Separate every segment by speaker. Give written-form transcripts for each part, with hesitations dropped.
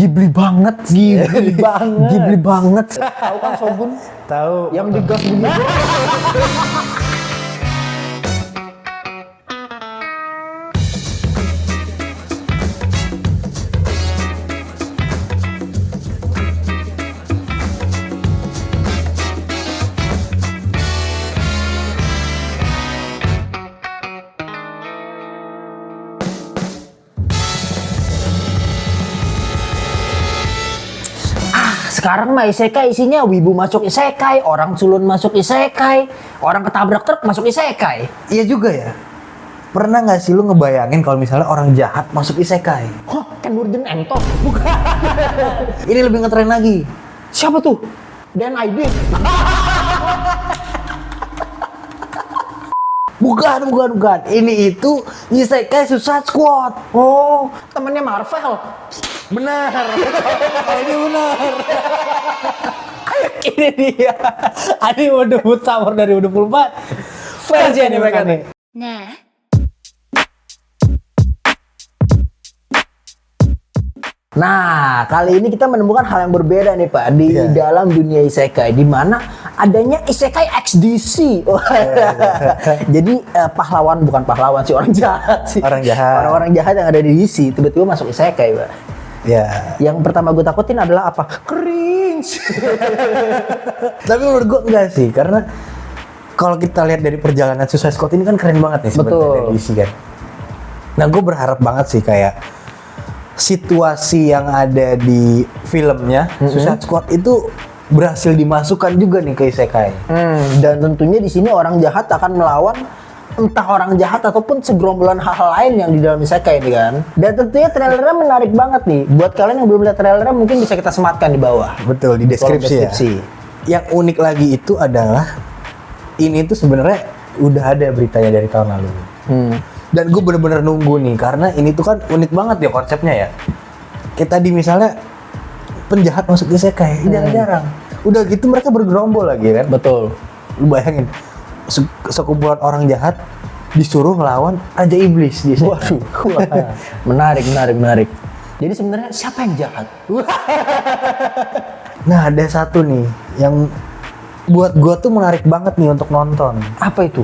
Speaker 1: Ghibli banget. Ghibli banget. Tahu kan Shogun?
Speaker 2: Tahu.
Speaker 1: Yang digas begitu. Sekarang mah isekai isinya wibu masuk isekai, orang culun masuk isekai, orang ketabrak truk masuk isekai.
Speaker 2: Iya juga ya. Pernah nggak sih lu ngebayangin kalau misalnya orang jahat masuk isekai?
Speaker 1: Hah, kan Nurdin Entok. Bukan.
Speaker 2: Ini lebih ngetren lagi.
Speaker 1: Siapa tuh? Dan ID.
Speaker 2: Bukan. Ini itu isekai Suicide Squad.
Speaker 1: Oh, temannya Marvel.
Speaker 2: Benar. Ini benar.
Speaker 1: Ini dia. Ini mau debut summer 2024. Versi anime kan nih.
Speaker 3: Nah.
Speaker 1: Nah, kali ini kita menemukan hal yang berbeda nih Pak di dalam dunia isekai, di mana adanya isekai XDC. Jadi bukan pahlawan sih, orang jahat sih. Orang-orang jahat yang ada di DC tiba-tiba masuk isekai, Pak.
Speaker 2: Ya.
Speaker 1: Yang pertama gue takutin adalah apa? Cringe.
Speaker 2: Tapi menurut gue enggak sih, karena kalau kita lihat dari perjalanan Suicide Squad ini kan keren banget nih sebenarnya dari DC kan. Nah, gue berharap banget sih kayak situasi yang ada di filmnya Suicide Squad itu berhasil dimasukkan juga nih ke isekai.
Speaker 1: Dan tentunya di sini orang jahat akan melawan entah orang jahat ataupun segerombolan hal-hal lain yang di dalam isekai ini kan. Dan tentunya trailernya menarik banget nih. Buat kalian yang belum lihat trailernya mungkin bisa kita sematkan di bawah.
Speaker 2: Betul, di deskripsi ya. Yang unik lagi itu adalah ini tuh sebenarnya udah ada beritanya dari tahun lalu. Dan gue bener-bener nunggu nih, karena ini tuh kan unik banget ya konsepnya ya. Kayak tadi misalnya penjahat masuk isekai, jarang-jarang. Udah gitu mereka bergerombol lagi kan.
Speaker 1: Betul.
Speaker 2: Lu bayangin, sekumpulan orang jahat disuruh ngelawan Raja Iblis di isekai.
Speaker 1: Waduh. Menarik. Jadi sebenarnya siapa yang jahat?
Speaker 2: Nah, ada satu nih yang buat gue tuh menarik banget nih untuk nonton.
Speaker 1: Apa itu?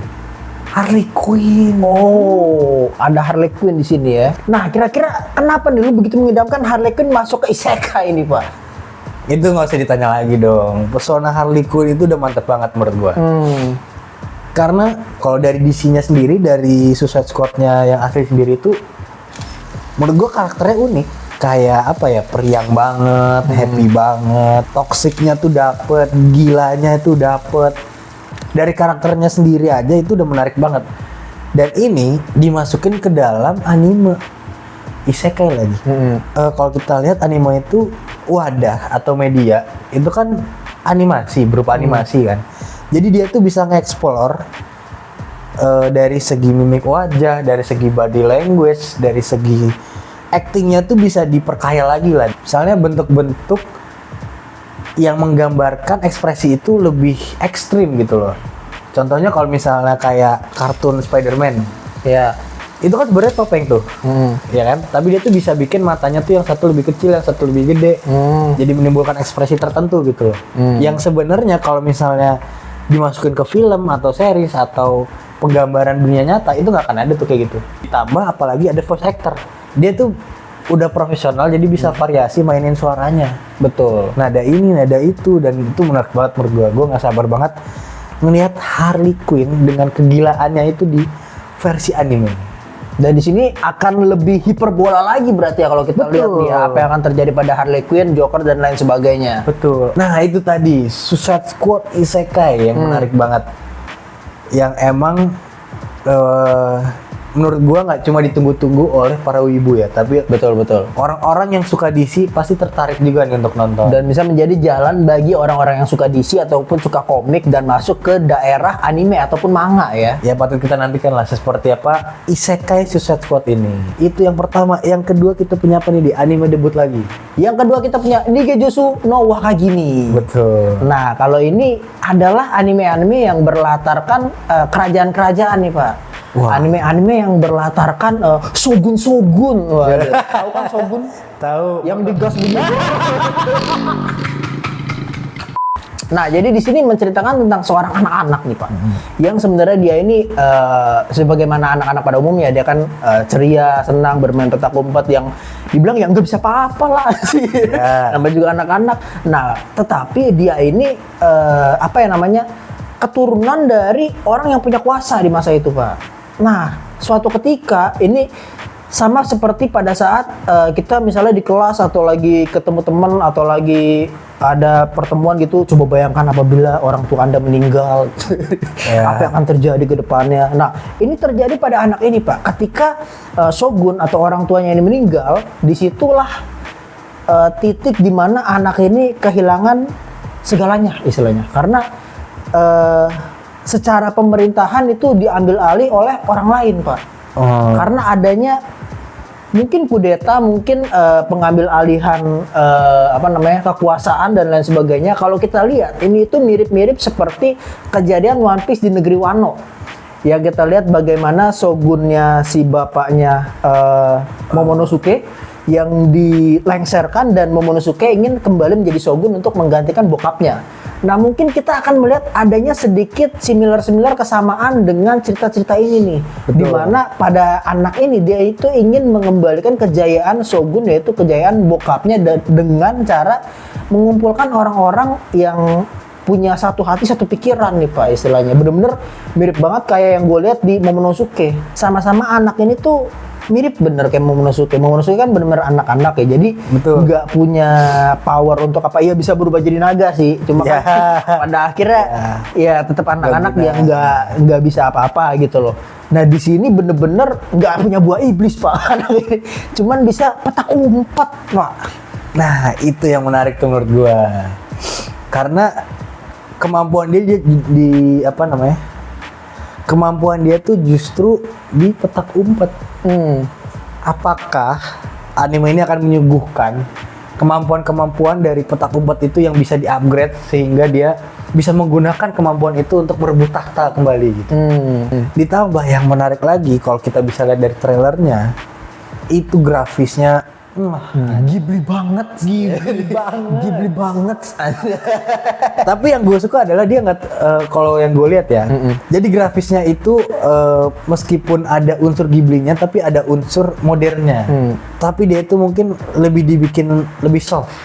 Speaker 2: Harley Quinn.
Speaker 1: Oh, ada Harley Quinn di sini ya. Nah, kira-kira kenapa nih lu begitu mengidamkan Harley Quinn masuk ke isekai ini, Pak?
Speaker 2: Itu nggak usah ditanya lagi dong. Pesona Harley Quinn itu udah mantep banget menurut gua. Karena kalau dari DC-nya sendiri, dari Suicide Squad-nya yang asli sendiri itu, menurut gua karakternya unik. Kayak apa ya, periang banget, happy banget, toksiknya tuh dapet, gilanya tuh dapet. Dari karakternya sendiri aja itu udah menarik banget. Dan ini dimasukin ke dalam anime isekai lagi. Kalau kita lihat anime itu wadah atau media itu kan animasi, berupa animasi kan. Jadi dia tuh bisa nge-explore dari segi mimik wajah, dari segi body language, dari segi actingnya tuh bisa diperkaya lagi lah. Misalnya bentuk-bentuk yang menggambarkan ekspresi itu lebih ekstrim gitu loh. Contohnya kalau misalnya kayak kartun Spider-Man.
Speaker 1: Ya.
Speaker 2: Itu kan sebenarnya topeng tuh. Ya kan? Tapi dia tuh bisa bikin matanya tuh yang satu lebih kecil, yang satu lebih gede. Jadi menimbulkan ekspresi tertentu gitu loh. Yang sebenarnya kalau misalnya dimasukin ke film atau series atau penggambaran dunia nyata itu nggak akan ada tuh kayak gitu. Ditambah apalagi ada voice actor. Dia tuh udah profesional jadi bisa variasi mainin suaranya.
Speaker 1: Betul.
Speaker 2: Nada ini, nada itu, dan itu menarik banget menurut gue. Gue nggak sabar banget ngelihat Harley Quinn dengan kegilaannya itu di versi anime.
Speaker 1: Dan di sini akan lebih hiperbola lagi berarti ya kalau kita lihat nih apa yang akan terjadi pada Harley Quinn, Joker dan lain sebagainya.
Speaker 2: Betul. Nah itu tadi Suicide Squad isekai yang menarik banget. Yang emang menurut gua nggak cuma ditunggu-tunggu oleh para wibu ya, tapi
Speaker 1: betul
Speaker 2: orang-orang yang suka DC pasti tertarik juga nih untuk nonton
Speaker 1: dan bisa menjadi jalan bagi orang-orang yang suka DC ataupun suka komik dan masuk ke daerah anime ataupun manga ya.
Speaker 2: Ya patut kita nantikan lah seperti apa isekai Suicide Squad ini. Itu yang pertama. Yang kedua kita punya apa nih, di anime debut lagi.
Speaker 1: Yang kedua kita punya Nigejosu no Wakajimi.
Speaker 2: Betul.
Speaker 1: Nah kalau ini adalah anime-anime yang berlatarkan kerajaan-kerajaan nih Pak.
Speaker 2: Wah.
Speaker 1: Anime-anime yang berlatarkan shogun. Wah, tahu kan shogun?
Speaker 2: Tahu.
Speaker 1: Yang digas begini. Nah, jadi di sini menceritakan tentang seorang anak-anak nih Pak, yang sebenarnya dia ini sebagaimana anak-anak pada umumnya dia kan ceria, senang bermain petak umpet yang dibilang ya nggak bisa apa-apa lah sih, namanya juga anak-anak. Nah, tetapi dia ini apa ya namanya keturunan dari orang yang punya kuasa di masa itu Pak. Nah, suatu ketika ini sama seperti pada saat kita misalnya di kelas atau lagi ketemu teman atau lagi ada pertemuan gitu, coba bayangkan apabila orang tua Anda meninggal, apa yang akan terjadi ke depannya. Nah, ini terjadi pada anak ini Pak. Ketika shogun atau orang tuanya ini meninggal, disitulah titik di mana anak ini kehilangan segalanya istilahnya. Karena secara pemerintahan itu diambil alih oleh orang lain Pak. Karena adanya mungkin kudeta, mungkin pengambil alihan kekuasaan dan lain sebagainya. Kalau kita lihat ini itu mirip-mirip seperti kejadian One Piece di negeri Wano. Ya kita lihat bagaimana shogunnya si bapaknya Momonosuke yang dilengserkan dan Momonosuke ingin kembali menjadi shogun untuk menggantikan bokapnya. Nah, mungkin kita akan melihat adanya sedikit similar kesamaan dengan cerita-cerita ini nih. Di mana pada anak ini dia itu ingin mengembalikan kejayaan shogun, yaitu kejayaan bokapnya dengan cara mengumpulkan orang-orang yang punya satu hati satu pikiran nih Pak istilahnya. Bener-bener mirip banget kayak yang gue lihat di Momonosuke. Sama-sama anak ini tuh mirip bener kayak Momonosuke. Momonosuke kan bener-bener anak-anak ya, jadi nggak punya power untuk apa. Iya bisa berubah jadi naga sih, cuma kan pada akhirnya ya tetap anak-anak yang nggak bisa apa-apa gitu loh. Nah di sini bener-bener nggak punya buah iblis Pak, cuman bisa petak umpet Pak.
Speaker 2: Nah itu yang menarik tuh menurut gua, karena kemampuan dia di apa namanya? Kemampuan dia tuh justru di petak umpet. Apakah anime ini akan menyuguhkan kemampuan-kemampuan dari petak umpet itu yang bisa di-upgrade sehingga dia bisa menggunakan kemampuan itu untuk merebut tahta kembali gitu. Ditambah yang menarik lagi kalau kita bisa lihat dari trailernya, itu grafisnya
Speaker 1: Ghibli banget.
Speaker 2: Tapi yang gue suka adalah dia nggak kalau yang gue lihat ya. Jadi grafisnya itu meskipun ada unsur Ghibli-nya tapi ada unsur modernnya. Tapi dia itu mungkin lebih dibikin lebih soft.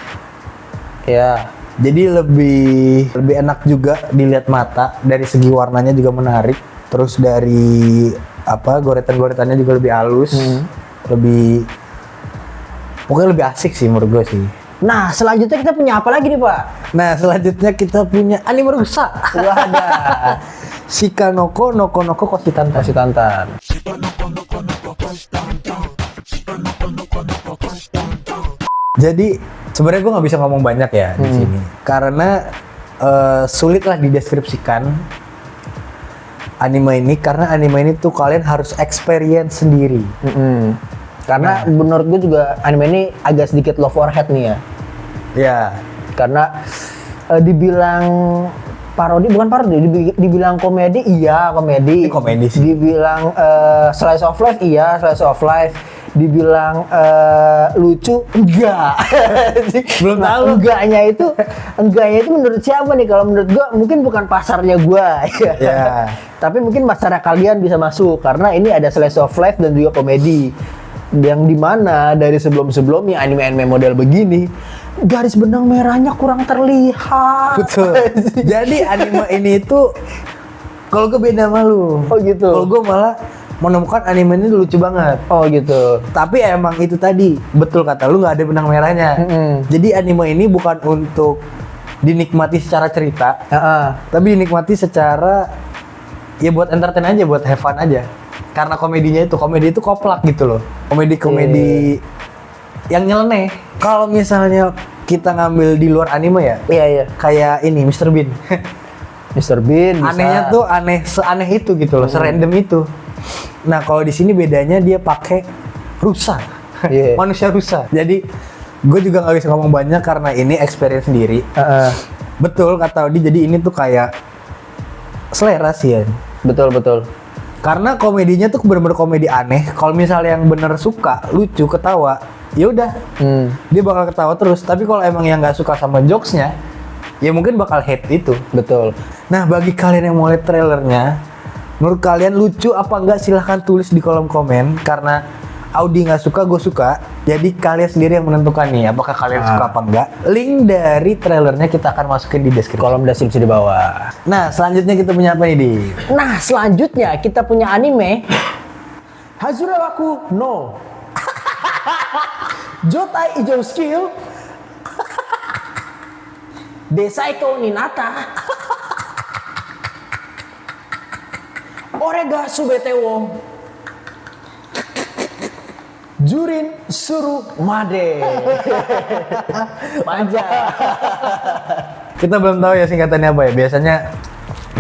Speaker 1: Ya.
Speaker 2: Jadi lebih enak juga dilihat mata, dari segi warnanya juga menarik. Terus dari goretan-goretannya juga lebih halus. Pokoknya lebih asik sih menurut gue sih.
Speaker 1: Nah, selanjutnya kita punya apa lagi nih, Pak?
Speaker 2: Nah, selanjutnya kita punya anime rusak.
Speaker 1: Wadah.
Speaker 2: Shikanoko no Konoko Koshitantan. Jadi sebenarnya gue nggak bisa ngomong banyak ya di sini, karena sulit lah dideskripsikan anime ini, karena anime ini tuh kalian harus experience sendiri.
Speaker 1: Karena menurut gue juga anime ini agak sedikit love or hate nih ya.
Speaker 2: Ya.
Speaker 1: Karena dibilang parodi, bukan parodi, dibilang komedi, iya komedi.
Speaker 2: Komedi sih.
Speaker 1: Dibilang slice of life, iya slice of life. Dibilang lucu, enggak.
Speaker 2: Belum tahu.
Speaker 1: Enggaknya itu menurut siapa nih? Kalau menurut gue mungkin bukan pasarnya gue.
Speaker 2: Ya.
Speaker 1: Tapi mungkin pasarnya kalian bisa masuk, karena ini ada slice of life dan juga komedi. Yang dimana dari sebelum-sebelumnya anime-anime model begini, garis benang merahnya kurang terlihat.
Speaker 2: Betul. Jadi anime ini itu kalau gue beda sama lu.
Speaker 1: Oh gitu.
Speaker 2: Kalau gue malah menemukan anime ini lucu banget.
Speaker 1: Oh gitu.
Speaker 2: Tapi emang itu tadi, betul kata lu, nggak ada benang merahnya. Jadi anime ini bukan untuk dinikmati secara cerita, tapi dinikmati secara ya buat entertain aja, buat have fun aja. Karena komedi itu koplak gitu loh. Komedi yang nyeleneh. Kalau misalnya kita ngambil di luar anime ya, kayak ini Mr. Bean.
Speaker 1: Mr. Bean bisa.
Speaker 2: Anehnya tuh seaneh itu gitu loh, serandom itu. Nah kalau di sini bedanya dia pakai rusa, manusia rusa. Jadi gue juga nggak bisa ngomong banyak karena ini experience sendiri. Betul kata Odi, jadi ini tuh kayak selera sih ya.
Speaker 1: Betul.
Speaker 2: Karena komedinya tuh bener-bener komedi aneh. Kalau misalnya yang bener suka, lucu, ketawa, ya udah, dia bakal ketawa terus. Tapi kalau emang yang nggak suka sama jokesnya, ya mungkin bakal hate itu.
Speaker 1: Betul.
Speaker 2: Nah, bagi kalian yang mau lihat trailernya, menurut kalian lucu apa enggak, silahkan tulis di kolom komen. Karena Audi nggak suka, gue suka. Jadi kalian sendiri yang menentukan nih, apakah kalian suka apa enggak. Link dari trailernya kita akan masukin di deskripsi.
Speaker 1: Kolom deskripsi di bawah.
Speaker 2: Nah, selanjutnya kita punya apa nih, Di?
Speaker 1: Nah, selanjutnya kita punya anime Hazurawaku no Jotai Ijo Skill Desaiko Ninata Orega Subetewo Jurin Suru Made. Manja.
Speaker 2: Kita belum tahu ya singkatannya apa ya. Biasanya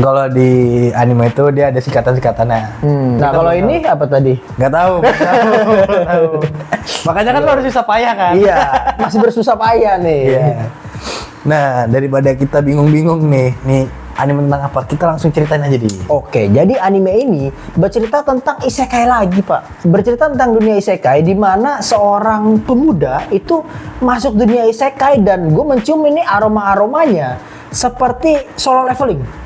Speaker 2: kalau di anime itu dia ada singkatan-singkatannya.
Speaker 1: Nah, kalau ini apa tadi?
Speaker 2: Nggak tahu. Belum tahu. Makanya kan lo harus susah payah kan?
Speaker 1: Iya, masih bersusah payah nih.
Speaker 2: Iya. Nah, daripada kita bingung-bingung nih anime tentang apa, kita langsung ceritain aja di.
Speaker 1: Oke, jadi anime ini bercerita tentang isekai lagi, Pak. Bercerita tentang dunia isekai di mana seorang pemuda itu masuk dunia isekai dan gue mencium ini aroma-aromanya seperti solo leveling.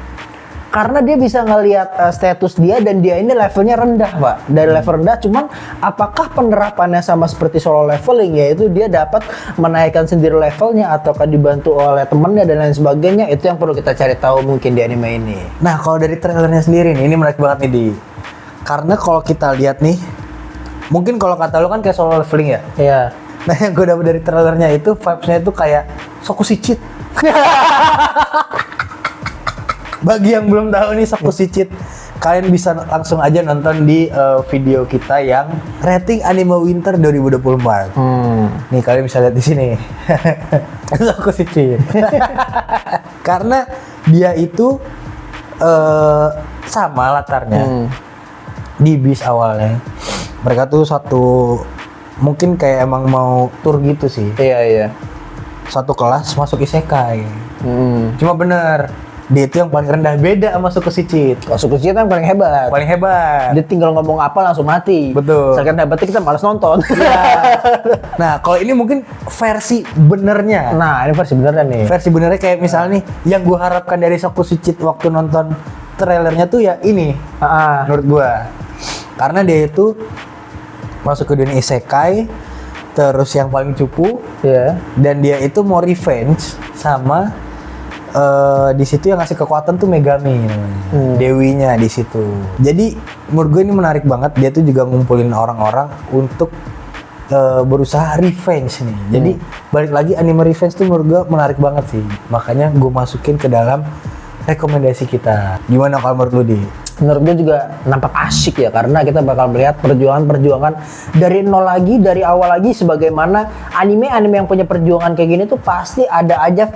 Speaker 1: Karena dia bisa ngelihat status dia dan dia ini levelnya rendah, Pak. Dari level rendah, cuman apakah penerapannya sama seperti solo leveling, yaitu dia dapat menaikkan sendiri levelnya ataukah dibantu oleh temannya dan lain sebagainya, itu yang perlu kita cari tahu mungkin di anime ini.
Speaker 2: Nah, kalau dari trailernya sendiri nih, ini menarik banget nih, Di. Karena kalau kita lihat nih, mungkin kalau kata lo kan kayak solo leveling ya?
Speaker 1: Iya.
Speaker 2: Nah, yang gue dapet dari trailernya itu, vibes-nya itu kayak Sokushi Cheat. Bagi yang belum tahu nih Sokushi Cheat, kalian bisa langsung aja nonton di video kita yang rating anime winter 2024. Nih kalian bisa lihat di sini. Sokushi Cheat. Karena dia itu sama latarnya di bis awalnya. Mereka tuh satu, mungkin kayak emang mau tur gitu sih.
Speaker 1: Iya, iya.
Speaker 2: Satu kelas masuk isekai. Cuma bener, dia itu yang paling rendah, beda sama Sokushi Cheat.
Speaker 1: Kalau Sokushi Cheat kan paling hebat.
Speaker 2: Paling hebat.
Speaker 1: Dia tinggal ngomong apa langsung mati.
Speaker 2: Betul.
Speaker 1: Sedangkan hebatnya kita malas nonton.
Speaker 2: Iya. Nah, kalau ini mungkin versi benernya.
Speaker 1: Nah, ini versi benernya nih.
Speaker 2: Versi benernya kayak misalnya nih, yang gue harapkan dari Sokushi Cheat waktu nonton trailernya tuh ya ini. Menurut gua. Karena dia itu masuk ke dunia isekai, terus yang paling cupu, dan dia itu mau revenge sama di situ yang ngasih kekuatan tuh Megami, dewinya di situ. Jadi menurut gue ini menarik banget. Dia tuh juga ngumpulin orang-orang untuk berusaha revenge nih. Jadi balik lagi, anime revenge tuh menurut gue menarik banget sih. Makanya gue masukin ke dalam rekomendasi kita. Gimana kalau menurut lu, Di?
Speaker 1: Menurut gue juga nampak asik ya, karena kita bakal melihat perjuangan-perjuangan dari nol lagi, dari awal lagi, sebagaimana anime-anime yang punya perjuangan kayak gini tuh pasti ada aja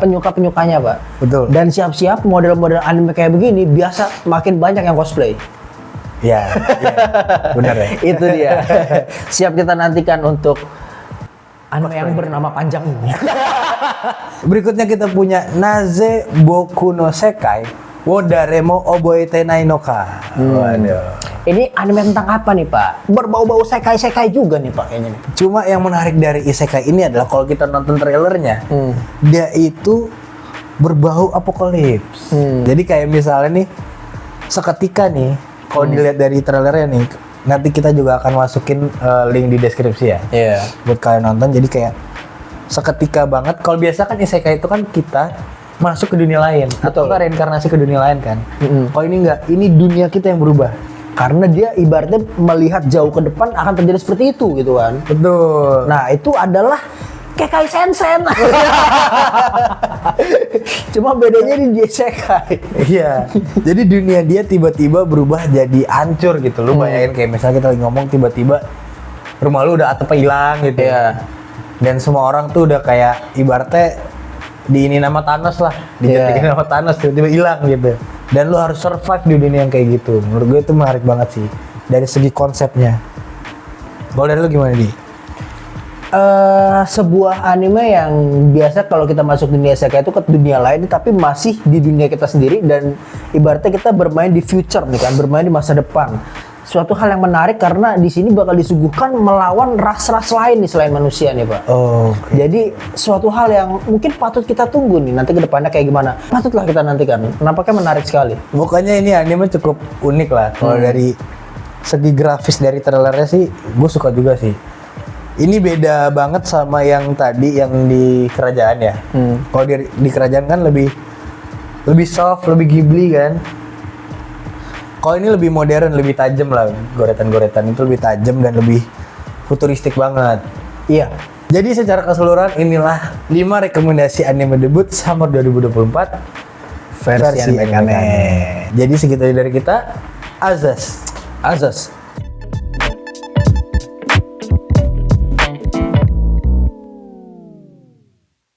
Speaker 1: penyuka-penyukanya, Pak.
Speaker 2: Betul.
Speaker 1: Dan siap-siap model-model anime kayak begini biasa makin banyak yang cosplay.
Speaker 2: Iya, benar ya.
Speaker 1: Itu dia. Siap kita nantikan untuk anime yang bernama panjang ini.
Speaker 2: Berikutnya kita punya Naze Boku no Sekai Wodaremo Oboete Nai no Ka. Waduh.
Speaker 1: Ini anime tentang apa nih, Pak? Berbau-bau sekai-sekai juga nih, Pak, kayaknya nih.
Speaker 2: Cuma yang menarik dari isekai ini adalah kalau kita nonton trailernya, dia itu berbau apokalips. Jadi kayak misalnya nih, seketika nih, kalau dilihat dari trailernya nih, nanti kita juga akan masukin link di deskripsi ya.
Speaker 1: Iya.
Speaker 2: Buat kalian nonton, jadi kayak seketika banget. Kalau biasa kan isekai itu kan kita masuk ke dunia lain, atau kan reinkarnasi ke dunia lain kan. Kalau ini enggak, ini dunia kita yang berubah.
Speaker 1: Karena dia ibaratnya melihat jauh ke depan akan terjadi seperti itu gitu kan.
Speaker 2: Betul.
Speaker 1: Nah, itu adalah Kekai Sensen. Cuma bedanya di isekai.
Speaker 2: Iya. Jadi dunia dia tiba-tiba berubah jadi hancur gitu. Lu bayangin kayak misalnya kita lagi ngomong, tiba-tiba rumah lu udah atapnya hilang gitu.
Speaker 1: Iya.
Speaker 2: Dan semua orang tuh udah kayak ibaratnya di ini nama Thanos lah, dijadiin nama Thanos, tiba-tiba hilang gitu. Dan lu harus survive di dunia yang kayak gitu. Menurut gue itu menarik banget sih dari segi konsepnya. Kalau dari lu gimana, Di?
Speaker 1: Sebuah anime yang biasa kalau kita masuk dunia isekai itu ke dunia lain tapi masih di dunia kita sendiri dan ibaratnya kita bermain di future nih kan, bermain di masa depan. Suatu hal yang menarik karena di sini bakal disuguhkan melawan ras-ras lain nih selain manusia nih Pak.
Speaker 2: Oh,
Speaker 1: Jadi suatu hal yang mungkin patut kita tunggu nih nanti ke depannya kayak gimana. Patutlah kita nantikan. Nampaknya menarik sekali.
Speaker 2: pokoknya ini anime cukup unik lah. Kalau dari segi grafis dari trailernya sih, gue suka juga sih. Ini beda banget sama yang tadi yang di kerajaan ya. Kalau di kerajaan kan lebih soft, lebih Ghibli kan. Kalau ini lebih modern, lebih tajam lah, goretan-goretan itu lebih tajam dan lebih futuristik banget.
Speaker 1: Iya.
Speaker 2: Jadi secara keseluruhan inilah 5 rekomendasi anime debut Summer 2024
Speaker 1: Versi anime.
Speaker 2: Jadi segitu dari kita. Azas.
Speaker 1: Azas.